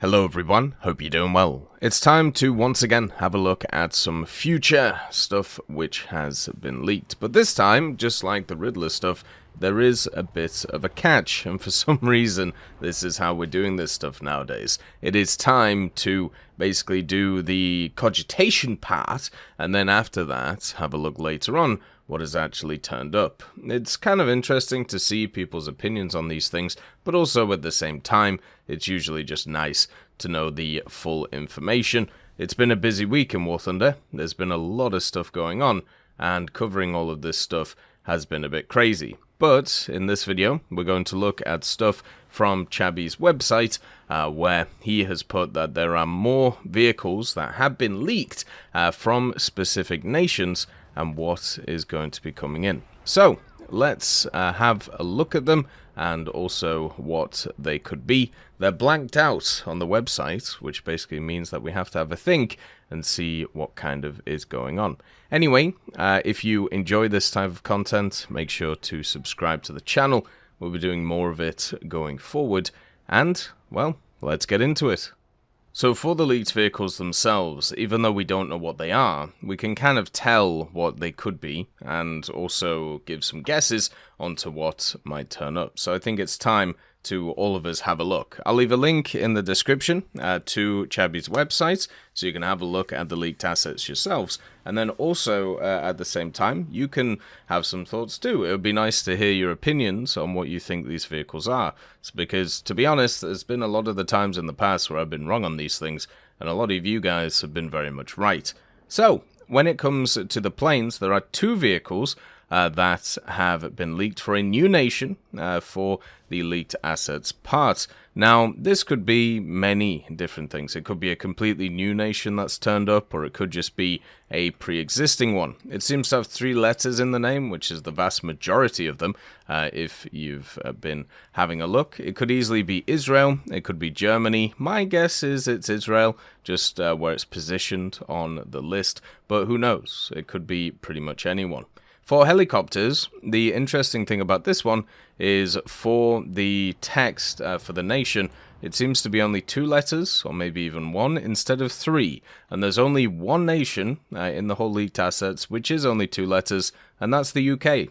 Hello everyone, hope you're doing well. It's time to once again have a look at some future stuff which has been leaked. But this time, just like the Riddler stuff, there is a bit of a catch, and for some reason this is how we're doing this stuff nowadays. It is time to basically do the cogitation part, and then after that have a look later on what has actually turned up. It's kind of interesting to see people's opinions on these things, but also at the same time, it's usually just nice to know the full information. It's been a busy week in War Thunder. There's been a lot of stuff going on, and covering all of this stuff has been a bit crazy. But in this video, we're going to look at stuff from Gszabi's website, where he has put that there are more vehicles that have been leaked from specific nations, and what is going to be coming in. So let's have a look at them and also what they could be. They're blanked out on the website, which basically means that we have to have a think and see what kind of is going on. Anyway, if you enjoy this type of content, make sure to subscribe to the channel. We'll be doing more of it going forward, and well, let's get into it. So for the leaked vehicles themselves, even though we don't know what they are, we can kind of tell what they could be and also give some guesses onto what might turn up. So I think it's time to all of us have a look. I'll leave a link in the description to Gszabi's website so you can have a look at the leaked assets yourselves. And then also at the same time, you can have some thoughts too. It would be nice to hear your opinions on what you think these vehicles are. It's because, to be honest, there's been a lot of the times in the past where I've been wrong on these things, and a lot of you guys have been very much right. So, when it comes to the planes, there are two vehicles that have been leaked for a new nation for the leaked assets part. Now, this could be many different things. It could be a completely new nation that's turned up, or it could just be a pre-existing one. It seems to have 3 letters in the name, which is the vast majority of them, if you've been having a look. It could easily be Israel, it could be Germany. My guess is it's Israel, just where it's positioned on the list, but who knows? It could be pretty much anyone. For helicopters, the interesting thing about this one is for the text for the nation, it seems to be only 2 letters, or maybe even 1, instead of 3. And there's only one nation in the whole leaked assets, which is only 2 letters, and that's the UK.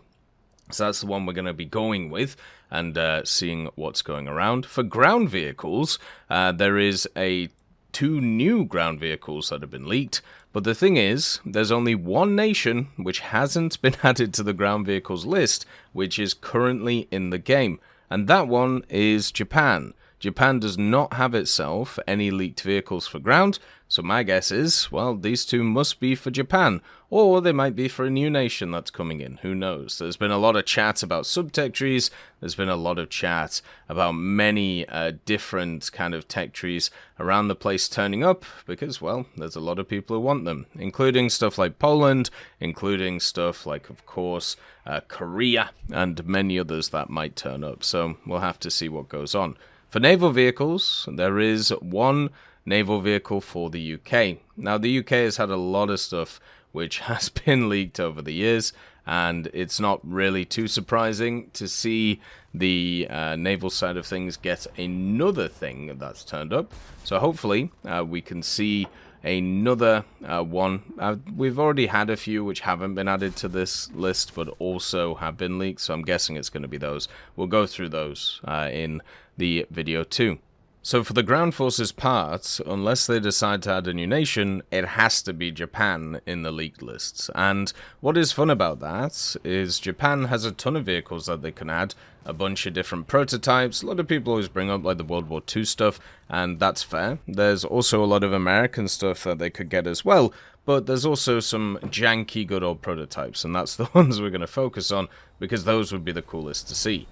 So that's the one we're going to be going with and seeing what's going around. For ground vehicles, there is 2 new ground vehicles that have been leaked. But the thing is, there's only one nation which hasn't been added to the ground vehicles list, which is currently in the game, and that one is Japan. Japan does not have itself any leaked vehicles for ground, so my guess is, well, these 2 must be for Japan, or they might be for a new nation that's coming in, who knows. There's been a lot of chat about subtech trees, there's been a lot of chat about many different kind of tech trees around the place turning up, because, well, there's a lot of people who want them, including stuff like Poland, including stuff like, of course, Korea, and many others that might turn up, so we'll have to see what goes on. For naval vehicles, there is 1 naval vehicle for the UK. Now, the UK has had a lot of stuff which has been leaked over the years, and it's not really too surprising to see the naval side of things get another thing that's turned up. So hopefully we can see another one. We've already had a few which haven't been added to this list, but also have been leaked, so I'm guessing it's going to be those. We'll go through those in the video too. So for the ground forces part, unless they decide to add a new nation, it has to be Japan in the leaked lists. And what is fun about that is Japan has a ton of vehicles that they can add, a bunch of different prototypes. A lot of people always bring up like the World War II stuff, and that's fair. There's also a lot of American stuff that they could get as well, but there's also some janky good old prototypes, and that's the ones we're going to focus on, because those would be the coolest to see.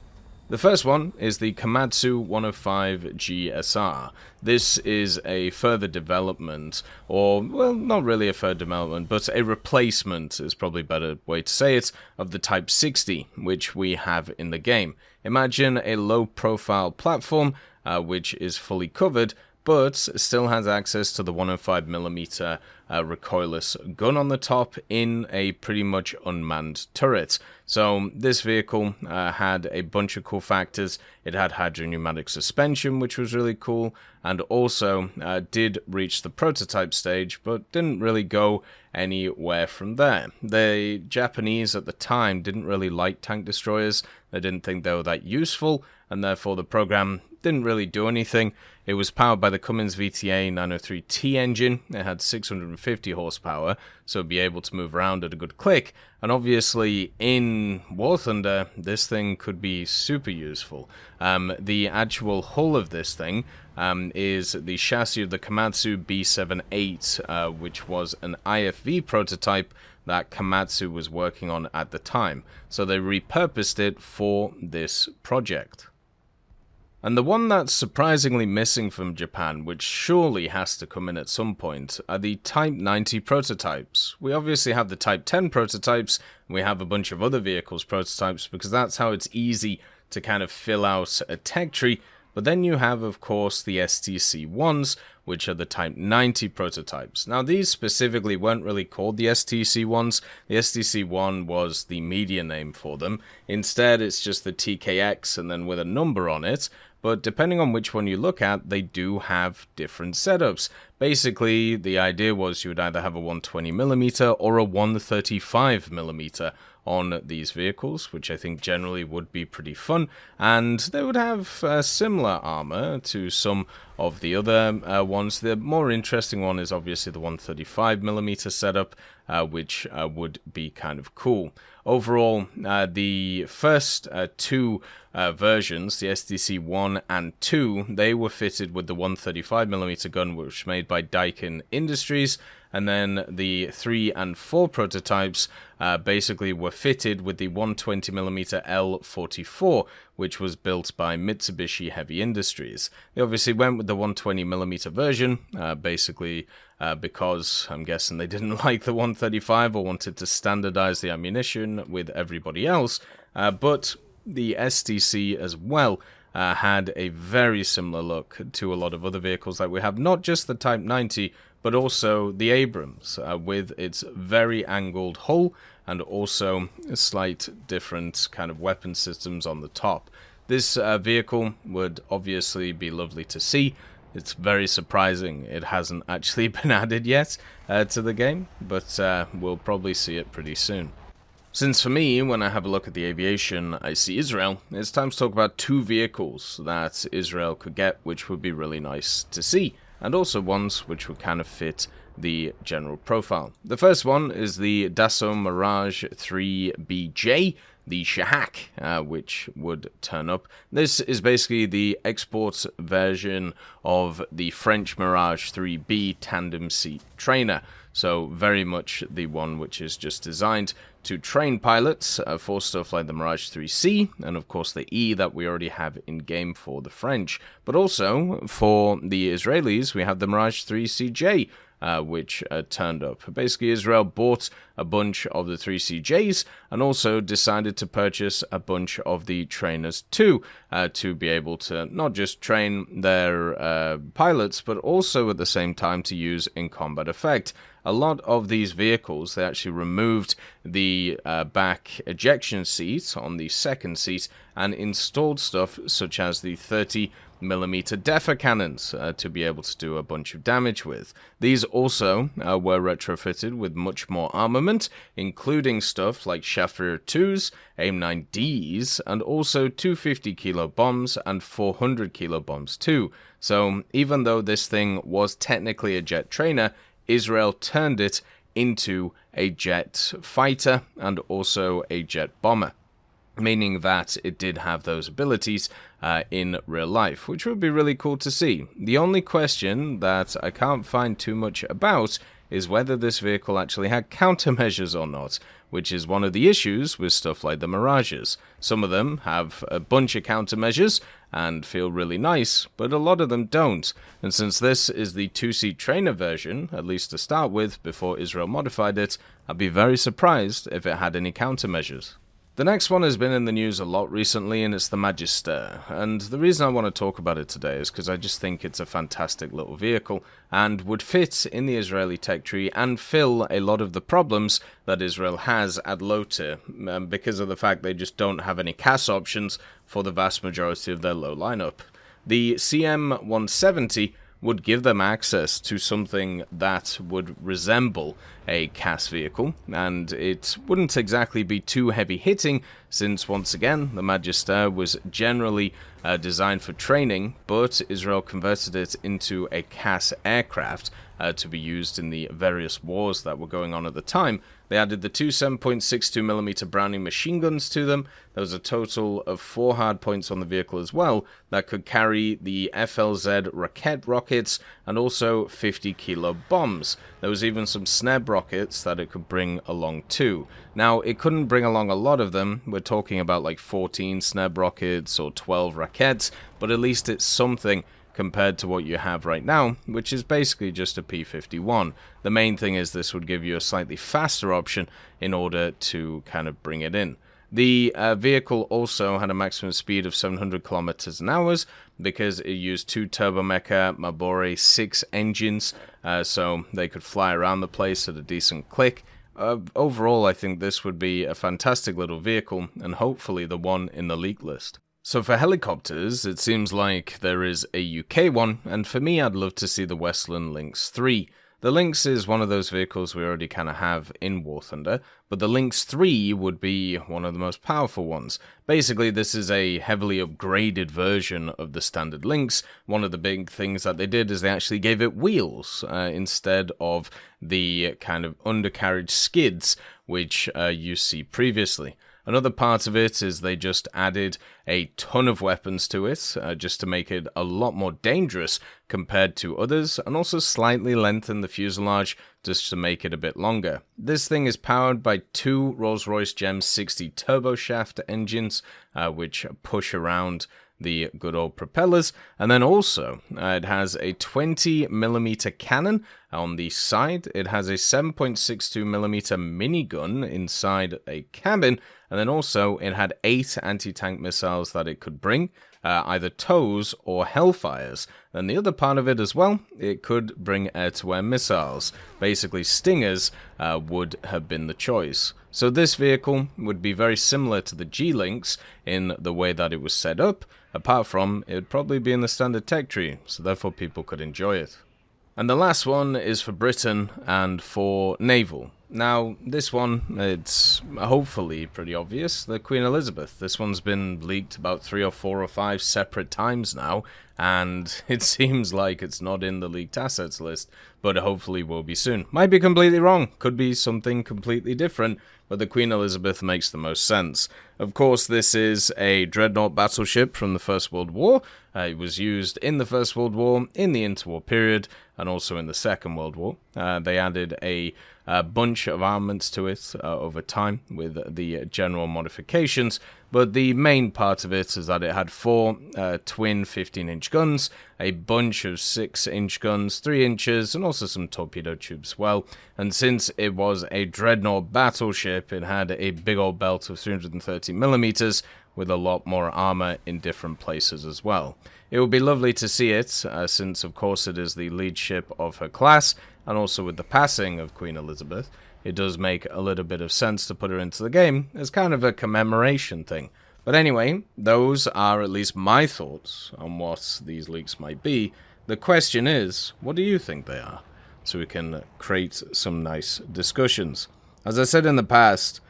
The first one is the Komatsu 105 GSR. This is a further development, or, well, not really a further development, but a replacement is probably a better way to say it, of the Type 60, which we have in the game. Imagine a low-profile platform, which is fully covered, but still has access to the 105mm recoilless gun on the top in a pretty much unmanned turret. So this vehicle had a bunch of cool factors. It had hydropneumatic suspension, which was really cool, and also did reach the prototype stage, but didn't really go anywhere from there. The Japanese at the time didn't really like tank destroyers. They didn't think they were that useful, and therefore the program didn't really do anything. It was powered by the Cummins VTA 903T engine. It had 650 horsepower, so it'd be able to move around at a good click. And obviously, in War Thunder, this thing could be super useful. The actual hull of this thing is the chassis of the Komatsu B78, which was an IFV prototype that Komatsu was working on at the time. So they repurposed it for this project. And the one that's surprisingly missing from Japan, which surely has to come in at some point, are the Type 90 prototypes. We obviously have the Type 10 prototypes, and we have a bunch of other vehicles prototypes, because that's how it's easy to kind of fill out a tech tree. But then you have, of course, the STC-1s, which are the Type 90 prototypes. Now, these specifically weren't really called the STC-1s. The STC-1 was the media name for them. Instead, it's just the TKX and then with a number on it. But depending on which one you look at, they do have different setups. Basically, the idea was you would either have a 120mm or a 135mm on these vehicles, which I think generally would be pretty fun, and they would have similar armor to some of the other ones. The more interesting one is obviously the 135mm setup, which would be kind of cool. Overall, the first two versions, the STC-1 and 2, they were fitted with the 135mm gun, which was made by Daikin Industries, and then the 3 and 4 prototypes basically were fitted with the 120mm L44, which was built by Mitsubishi Heavy Industries. They obviously went with the 120mm version, basically because I'm guessing they didn't like the 135 or wanted to standardize the ammunition with everybody else, but the STC as well had a very similar look to a lot of other vehicles that we have, not just the Type 90, but also the Abrams, with its very angled hull and also slight different kind of weapon systems on the top. This vehicle would obviously be lovely to see. It's very surprising it hasn't actually been added yet to the game, but we'll probably see it pretty soon. Since for me, when I have a look at the aviation, I see Israel, it's time to talk about two vehicles that Israel could get, which would be really nice to see, and also ones which would kind of fit the general profile. The first one is the Dassault Mirage IIIBJ, the Shahak, which would turn up. This is basically the export version of the French Mirage 3B tandem seat trainer. So very much the one which is just designed to train pilots for stuff like the Mirage 3C and of course the E that we already have in game for the French. But also for the Israelis we have the Mirage 3CJ, which turned up. Basically, Israel bought a bunch of the 3CJs and also decided to purchase a bunch of the trainers too, to be able to not just train their pilots, but also at the same time to use in combat effect. A lot of these vehicles, they actually removed the back ejection seat on the second seat and installed stuff such as the 30mm Defa cannons to be able to do a bunch of damage with. These also were retrofitted with much more armament, including stuff like Shafir 2s, AIM-9Ds, and also 250 kilo bombs and 400 kilo bombs too. So even though this thing was technically a jet trainer, Israel turned it into a jet fighter and also a jet bomber, meaning that it did have those abilities in real life, which would be really cool to see. The only question that I can't find too much about is whether this vehicle actually had countermeasures or not, which is one of the issues with stuff like the Mirages. Some of them have a bunch of countermeasures and feel really nice, but a lot of them don't. And since this is the two-seat trainer version, at least to start with, before Israel modified it, I'd be very surprised if it had any countermeasures. The next one has been in the news a lot recently, and it's the Magister. And the reason I want to talk about it today is because I just think it's a fantastic little vehicle and would fit in the Israeli tech tree and fill a lot of the problems that Israel has at low tier, because of the fact they just don't have any CAS options for the vast majority of their low lineup. The CM.170 would give them access to something that would resemble a CAS vehicle, and it wouldn't exactly be too heavy hitting, since once again the Magister was generally designed for training, but Israel converted it into a CAS aircraft to be used in the various wars that were going on at the time. They added the two 7.62mm Browning machine guns to them. There was a total of 4 hardpoints on the vehicle as well that could carry the FLZ Raket rockets and also 50 kilo bombs. There was even some Sneb rockets that it could bring along too. Now, it couldn't bring along a lot of them. We're talking about like 14 Sneb rockets or 12 Rakets, but at least it's something compared to what you have right now, which is basically just a P-51. The main thing is this would give you a slightly faster option in order to kind of bring it in. The vehicle also had a maximum speed of 700 kilometers an hour because it used 2 Turbomeca Mabore 6 engines, so they could fly around the place at a decent click. Overall, I think this would be a fantastic little vehicle, and hopefully the one in the leak list. So for helicopters, it seems like there is a UK one, and for me, I'd love to see the Westland Lynx 3. The Lynx is one of those vehicles we already kind of have in War Thunder, but the Lynx 3 would be one of the most powerful ones. Basically, this is a heavily upgraded version of the standard Lynx. One of the big things that they did is they actually gave it wheels instead of the kind of undercarriage skids which you see previously. Another part of it is they just added a ton of weapons to it, just to make it a lot more dangerous compared to others, and also slightly lengthen the fuselage just to make it a bit longer. This thing is powered by 2 Rolls-Royce Gem 60 turboshaft engines, which push around the good old propellers, and then also it has a 20mm cannon on the side. It has a 7.62mm minigun inside a cabin, and then also it had 8 anti-tank missiles that it could bring, either TOWs or Hellfires. And the other part of it as well, it could bring air-to-air missiles. Basically, Stingers would have been the choice. So this vehicle would be very similar to the G-Lynx in the way that it was set up, apart from it would probably be in the standard tech tree, so therefore people could enjoy it. And the last one is for Britain and for naval. Now, this one, it's hopefully pretty obvious, the Queen Elizabeth. This one's been leaked about 3 or 4 or 5 separate times now, and it seems like it's not in the leaked assets list, but hopefully will be soon. Might be completely wrong, could be something completely different, but the Queen Elizabeth makes the most sense. Of course, this is a dreadnought battleship from the First World War. It was used in the First World War, in the interwar period, and also in the Second World War. They added a bunch of armaments to it over time with the general modifications, but the main part of it is that it had 4 twin 15-inch guns, a bunch of 6-inch guns, 3 inches, and also some torpedo tubes as well. And since it was a dreadnought battleship, it had a big old belt of 330mm with a lot more armor in different places as well. It would be lovely to see it, since of course it is the lead ship of her class, and also with the passing of Queen Elizabeth, it does make a little bit of sense to put her into the game as kind of a commemoration thing. But anyway, those are at least my thoughts on what these leaks might be. The question is, what do you think they are? So we can create some nice discussions. As I said in the past,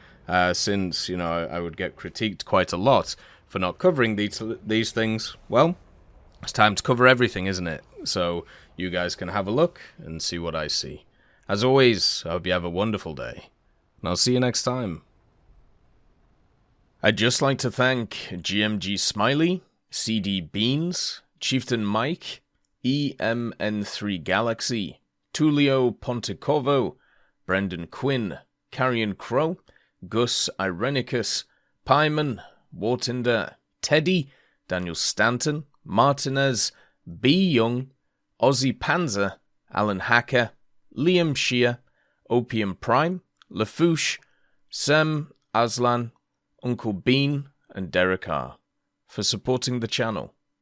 since, I would get critiqued quite a lot for not covering these things, well, it's time to cover everything, isn't it? So you guys can have a look and see what I see. As always, I hope you have a wonderful day, and I'll see you next time. I'd just like to thank GMG Smiley, CD Beans, Chieftain Mike, EMN3 Galaxy, Tulio Pontecorvo, Brendan Quinn, Carrion Crow, Gus Irenicus, Pyman, Wartinder, Teddy, Daniel Stanton, Martinez, B. Young, Ozzy Panzer, Alan Hacker, Liam Shear, Opium Prime, Lafouche, Sem Aslan, Uncle Bean and Derek R. for supporting the channel.